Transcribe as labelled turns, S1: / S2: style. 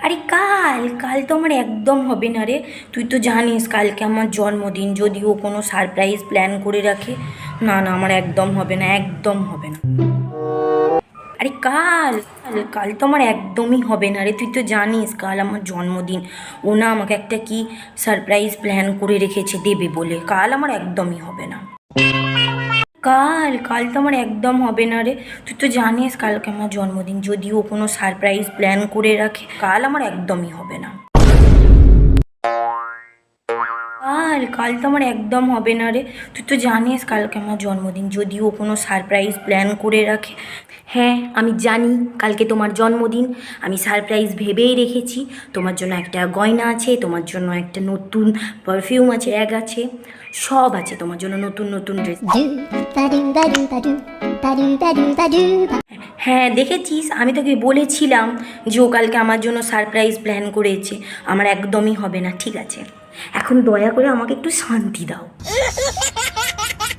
S1: আরে কাল কাল তো আমার একদম হবে না রে। তুই তো জানিস কালকে আমার জন্মদিন, যদি ও কোনো সারপ্রাইজ প্ল্যান করে রাখে। না না, আমার একদম হবে না, একদম হবে না। আরে কাল কাল কাল তো আমার একদমই হবে না রে। তুই তো জানিস কাল আমার জন্মদিন। ও না আমাকে একটা কি সারপ্রাইজ প্ল্যান করে রেখেছে দেবে বলে। কাল আমার একদমই হবে না। কাল কাল তো আমার একদম হবে না রে। তুই তো জানিস কালকে আমার জন্মদিন, যদি ও কোনো সারপ্রাইজ প্ল্যান করে রাখে। কাল আমার একদমই হবে না। কাল কাল তো আমার একদম হবে না রে। তুই তো জানিস কালকে আমার জন্মদিন, যদি ও কোনো সারপ্রাইজ প্ল্যান করে রাখে। হ্যাঁ আমি জানি কালকে তোমার জন্মদিন। আমি সারপ্রাইজ ভেবেই রেখেছি। তোমার জন্য একটা গয়না আছে, তোমার জন্য একটা নতুন পারফিউম আছে, ব্যাগ আছে, সব আছে তোমার জন্য, নতুন নতুন ড্রেস। হ্যাঁ দেখেছিস, আমি তোকে বলেছিলাম যে ও কালকে আমার জন্য সারপ্রাইজ প্ল্যান করেছে। আমার একদমই হবে না, ঠিক আছে? এখন দয়া করে আমাকে একটু শান্তি দাও।